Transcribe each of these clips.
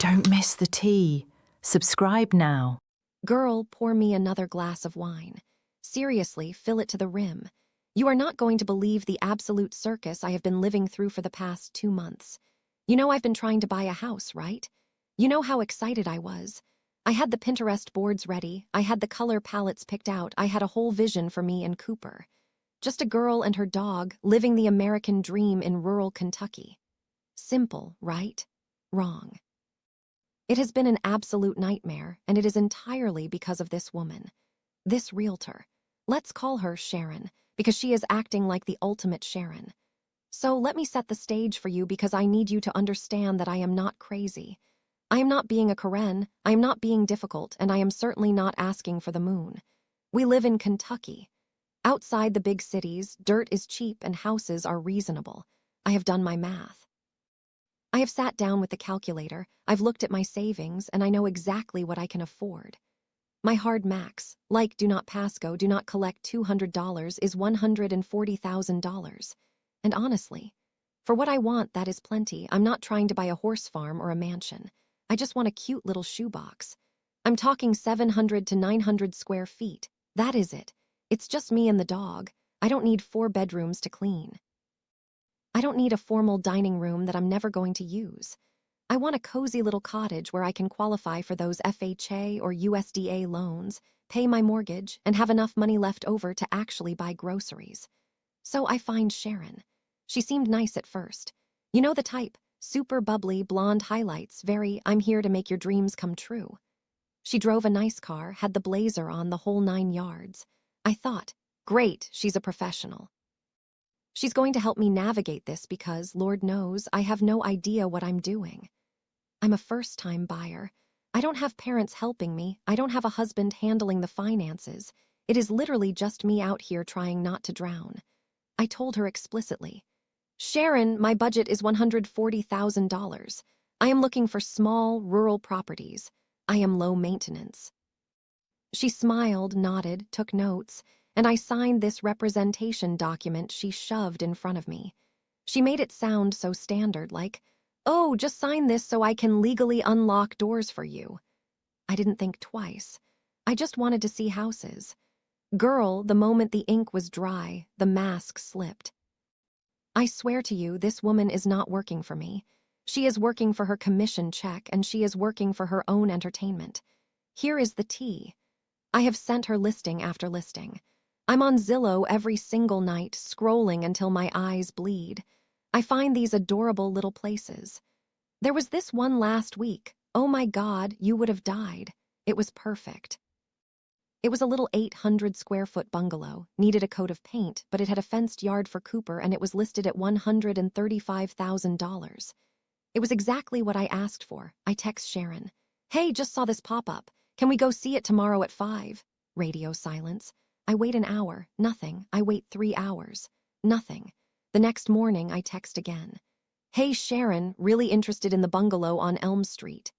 Don't miss the tea. Subscribe now. Girl, pour me another glass of wine. Seriously, fill it to the rim. You are not going to believe the absolute circus I have been living through for the past 2 months. You know I've been trying to buy a house, right? You know how excited I was. I had the Pinterest boards ready, I had the color palettes picked out, I had a whole vision for me and Cooper. Just a girl and her dog living the American dream in rural Kentucky. Simple, right? Wrong. It has been an absolute nightmare, and it is entirely because of this woman. This realtor. Let's call her Sharon, because she is acting like the ultimate Sharon. So let me set the stage for you because I need you to understand that I am not crazy. I am not being a Karen, I am not being difficult, and I am certainly not asking for the moon. We live in Kentucky. Outside the big cities, dirt is cheap and houses are reasonable. I have done my math. I have sat down with the calculator, I've looked at my savings, and I know exactly what I can afford. My hard max, like do not passco, do not collect $200, is $140,000. And honestly, for what I want, that is plenty. I'm not trying to buy a horse farm or a mansion. I just want a cute little shoebox. I'm talking 700 to 900 square feet. That is it. It's just me and the dog. I don't need 4 bedrooms to clean. I don't need a formal dining room that I'm never going to use. I want a cozy little cottage where I can qualify for those FHA or USDA loans, pay my mortgage, and have enough money left over to actually buy groceries. So I find Sharon. She seemed nice at first. You know the type, super bubbly, blonde highlights, very I'm here to make your dreams come true. She drove a nice car, had the blazer on, the whole 9 yards. I thought, great, she's a professional. She's going to help me navigate this because, Lord knows, I have no idea what I'm doing. I'm a first-time buyer. I don't have parents helping me. I don't have a husband handling the finances. It is literally just me out here trying not to drown. I told her explicitly, Sharon, my budget is $140,000. I am looking for small, rural properties. I am low maintenance. She smiled, nodded, took notes, and I signed this representation document she shoved in front of me. She made it sound so standard, like, oh, just sign this so I can legally unlock doors for you. I didn't think twice. I just wanted to see houses. Girl, the moment the ink was dry, the mask slipped. I swear to you, this woman is not working for me. She is working for her commission check, and she is working for her own entertainment. Here is the tea. I have sent her listing after listing. I'm on Zillow every single night, scrolling until my eyes bleed. I find these adorable little places. There was this one last week. Oh my God, you would have died. It was perfect. It was a little 800 square foot bungalow, needed a coat of paint, but it had a fenced yard for Cooper and it was listed at $135,000. It was exactly what I asked for. I text Sharon. Hey, just saw this pop up. Can we go see it tomorrow at 5? Radio silence. I wait an hour. Nothing. I wait 3 hours. Nothing. The next morning, I text again. Hey, Sharon, really interested in the bungalow on Elm Street.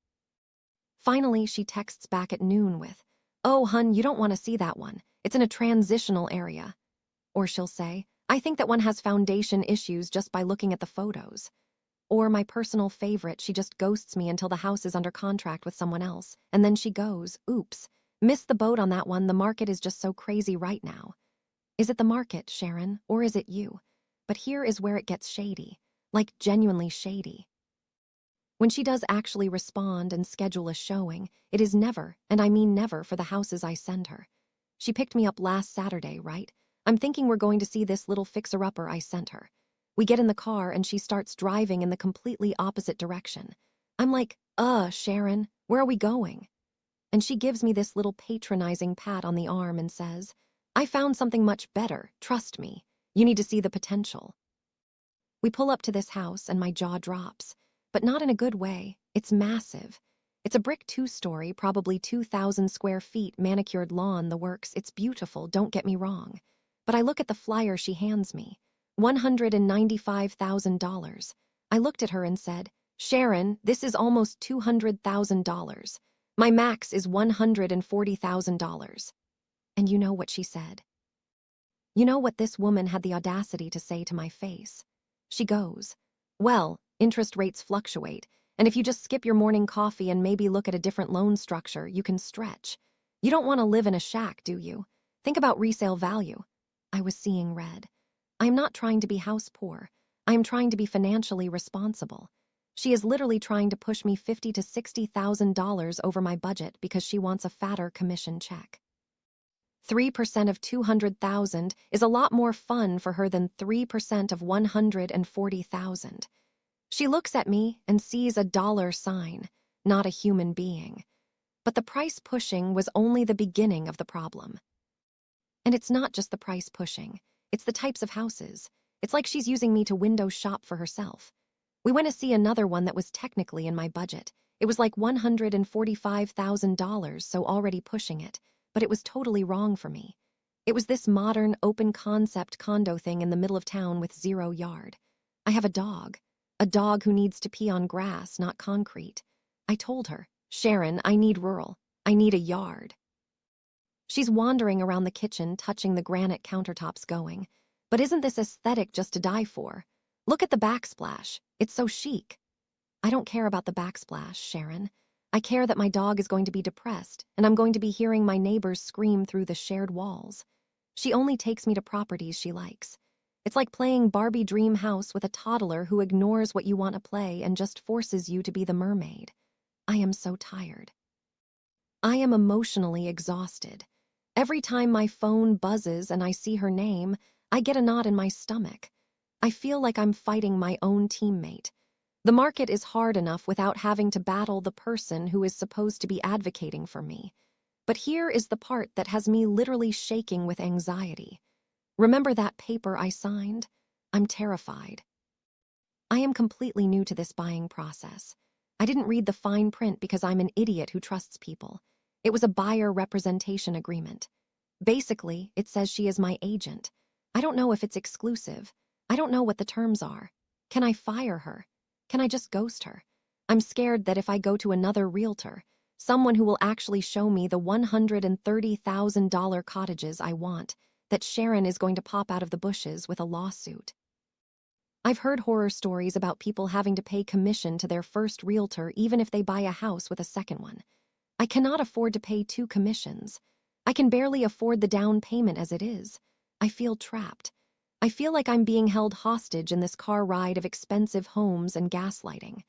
Finally, she texts back at noon with, oh, hun, you don't want to see that one. It's in a transitional area. Or she'll say, I think that one has foundation issues just by looking at the photos. Or my personal favorite, she just ghosts me until the house is under contract with someone else, and then she goes, oops, missed the boat on that one, the market is just so crazy right now. Is it the market, Sharon, or is it you? But here is where it gets shady, like genuinely shady. When she does actually respond and schedule a showing, it is never, and I mean never, for the houses I send her. She picked me up last Saturday, right? I'm thinking we're going to see this little fixer-upper I sent her. We get in the car and she starts driving in the completely opposite direction. I'm like, Sharon, where are we going? And she gives me this little patronizing pat on the arm and says, I found something much better, trust me. You need to see the potential. We pull up to this house and my jaw drops, but not in a good way. It's massive. It's a brick 2-story, probably 2,000 square feet, manicured lawn, the works. It's beautiful, don't get me wrong. But I look at the flyer she hands me. $195,000. I looked at her and said, Sharon, this is almost $200,000. My max is $140,000. And you know what she said? You know what this woman had the audacity to say to my face? She goes, well, interest rates fluctuate. And if you just skip your morning coffee and maybe look at a different loan structure, you can stretch. You don't want to live in a shack, do you? Think about resale value. I was seeing red. I am not trying to be house poor. I am trying to be financially responsible. She is literally trying to push me $50,000 to $60,000 over my budget because she wants a fatter commission check. 3% of 200,000 is a lot more fun for her than 3% of 140,000. She looks at me and sees a dollar sign, not a human being. But the price pushing was only the beginning of the problem. And it's not just the price pushing, it's the types of houses. It's like she's using me to window shop for herself. We went to see another one that was technically in my budget. It was like $145,000, so already pushing it, but it was totally wrong for me. It was this modern, open-concept condo thing in the middle of town with 0 yard. I have a dog who needs to pee on grass, not concrete. I told her, Sharon, I need rural. I need a yard. She's wandering around the kitchen, touching the granite countertops going, but isn't this aesthetic just to die for? Look at the backsplash. It's so chic. I don't care about the backsplash, Sharon. I care that my dog is going to be depressed, and I'm going to be hearing my neighbors scream through the shared walls. She only takes me to properties she likes. It's like playing Barbie Dream House with a toddler who ignores what you want to play and just forces you to be the mermaid. I am so tired. I am emotionally exhausted. Every time my phone buzzes and I see her name, I get a knot in my stomach. I feel like I'm fighting my own teammate. The market is hard enough without having to battle the person who is supposed to be advocating for me. But here is the part that has me literally shaking with anxiety. Remember that paper I signed? I'm terrified. I am completely new to this buying process. I didn't read the fine print because I'm an idiot who trusts people. It was a buyer representation agreement. Basically, it says she is my agent. I don't know if it's exclusive. I don't know what the terms are. Can I fire her? Can I just ghost her? I'm scared that if I go to another realtor, someone who will actually show me the $130,000 cottages I want, that Sharon is going to pop out of the bushes with a lawsuit. I've heard horror stories about people having to pay commission to their first realtor even if they buy a house with a second one. I cannot afford to pay 2 commissions. I can barely afford the down payment as it is. I feel trapped. I feel like I'm being held hostage in this car ride of expensive homes and gaslighting.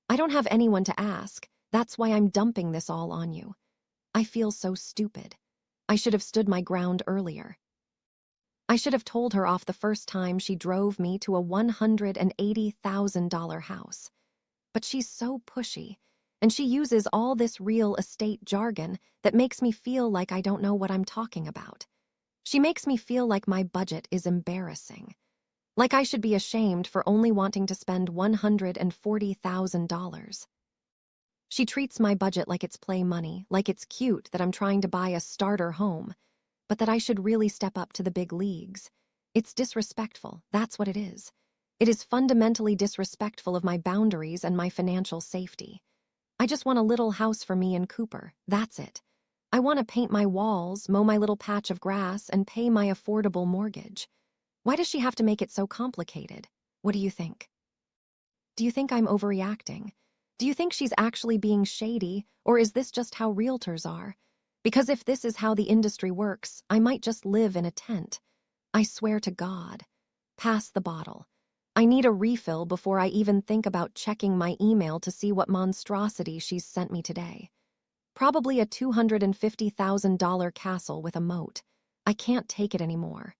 I don't have anyone to ask. That's why I'm dumping this all on you. I feel so stupid. I should have stood my ground earlier. I should have told her off the first time she drove me to a $180,000 house. But she's so pushy, and she uses all this real estate jargon that makes me feel like I don't know what I'm talking about. She makes me feel like my budget is embarrassing. Like I should be ashamed for only wanting to spend $140,000. She treats my budget like it's play money, like it's cute that I'm trying to buy a starter home, but that I should really step up to the big leagues. It's disrespectful, that's what it is. It is fundamentally disrespectful of my boundaries and my financial safety. I just want a little house for me and Cooper, that's it. I want to paint my walls, mow my little patch of grass, and pay my affordable mortgage. Why does she have to make it so complicated? What do you think? Do you think I'm overreacting? Do you think she's actually being shady, or is this just how realtors are? Because if this is how the industry works, I might just live in a tent. I swear to God. Pass the bottle. I need a refill before I even think about checking my email to see what monstrosity she's sent me today. Probably a $250,000 castle with a moat. I can't take it anymore.